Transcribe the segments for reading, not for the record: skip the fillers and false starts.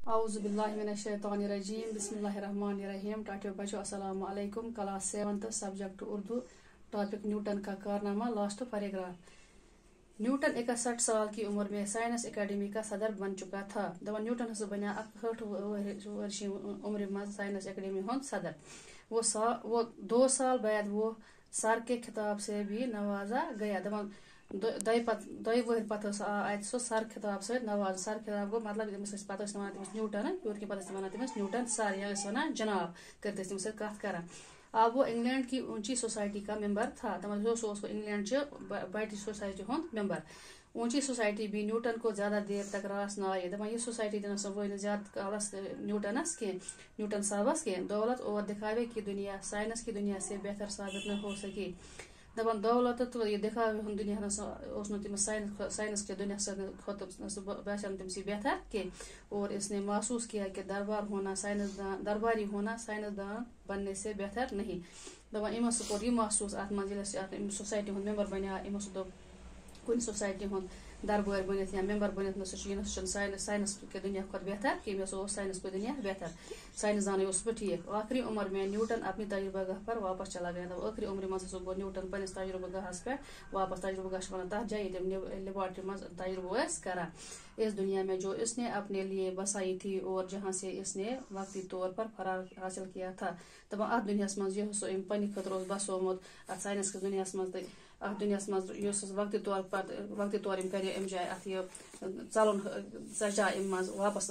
اعوذ باللہ من الشیطان الرجیم بسم اللہ الرحمن الرحیم ٹاٹیو بچو السلام علیکم class 7 subject Urdu topic Newton کا کارنامہ لاسٹ پیراگراف نیوٹن 61 سال کی عمر میں سائنس اکیڈمی کا صدر بن چکا تھا دپان نیوٹن ہسا بنیا 61 ورشی عمر میں سائنس اکیڈمی ہند صدر وہ 2 سال بعد وہ سر کے خطاب سے بھی نوازا گیا دپان دۄیہِ ؤہرۍ پتہٕ اتہِ سُہ سر خطاب سۭتۍ نواز سر خطاب گوٚو مطلب تٔمِس پتہٕ ٲسۍ وَنان تٔمِس نیوٹن یوٗت کہِ پتہٕ ٲسۍ وَنان تٔمِس نیوٹن سر یا ٲسۍ وَنان جناب کٔرِتھ ٲسۍ تٔمِس سۭتۍ کتھ کران اب وہ انگلینڈ کی اونچی سوسائٹی کا ممبر تھا سُہ اوس انگلینڈ چہِ بڑِ سوسائٹی ہُنٛد ممبر اونچی سوسائٹی بھی نیوٹن کو زیادہ دیر تک راس نہ آئی دپان یہ سوسائٹی تہِ نسا وٲے نہٕ زیادٕ کالس نیوٹنس کینٛہہ نیوٹن صاحبس کینٛہہ دولت اور دکھاوے کی دنیا سائنس کی دنیا سے بہتر ثابت نہ ہو سکی دپان دولت تو یہ دکھاوے ہُنٛد دنیا نسا اوس نہٕ تٔمِس سائنس کے دنیا کھۄتہٕ باسیو نہٕ تٔمِس بہتر کینٛہہ اور اس نے محسوس کیا کہ درباری ہونا سائنس دان بننے سے بہتر نہیں دپان یِمو سُہ کوٚر یہِ محسوس اتھ منٛز ییٚلہِ أسۍ اتھ سوسایٹی ہُنٛد ممبر بنیو یِمو سُہ دوٚپ کُنہِ سوسایٹی ہُنٛد دربٲرۍ بٔنِتھ یا ممبر بٔنِتھ نہ سُہ چھُنہٕ سائنس کے دنیا کھۄتہٕ بہتر کینٛہہ مےٚ سُہ اوس سائنس کو دنیا بہتر سائنس دانٕے اوسُس بہٕ ٹھیٖک آخری عمر میں نیوٹن اپنی تجربہ گاہ پر واپس چلا گیا ٲخری عمرِ منٛز ہسا گوٚو نیوٹن پننِس تجربہ گاہس پٮ۪ٹھ واپس تجربہ گاہ چھِ وَنان تتھ جایہِ ییٚتہِ یِم لیبارٹری منٛز تجربہ ٲسۍ کران اس دنیا میں جو اس نے اپنے لیے بسائی تھی اور جہاں سے اس نے وقتی طور پر فرار حاصل کیا تھا دپان اتھ دُنیاہس منٛز یہِ سُہ أمۍ پننہِ خٲطرٕ اوس بسومُت اتھ ساینس کِس دُنیاہس منٛز تہٕ اتھ دُنیاہس منٛز یُس وقتی طور أمۍ کرِ امہِ جایہِ اتھ یہِ ژلُن ژچاو امہِ منٛز واپس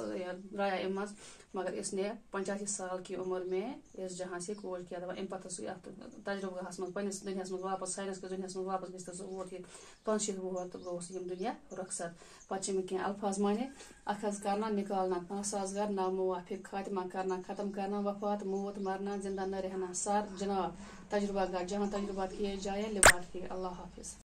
درٛایاو امہِ منٛز مگر اس نے 85 سال کی عمر میں اس جہاں سے کوچ کیا دپان امہِ پتہٕ سُہ اتھ تجربہ گاہس منٛز پننِس دُنیاہس منٛز واپس ساینس کِس دُنیاہس منٛز واپس گٔژھِتھ سُہ ووت یہِ 65 وُہر تہٕ گوٚو سُہ یِم دُنیا رخصت پتہٕ چھِ مےٚ کینٛہہ الفاظ مانے اخذ کرنا نکالنا ناسازگار ناموافق خاتمہ کرنا ختم کرنا وفات موت مرنا زندہ نہ رہنا سر جناب تجربہ گاہ جہاں تجربات کیے جائے لیبارٹری اللہ حافظ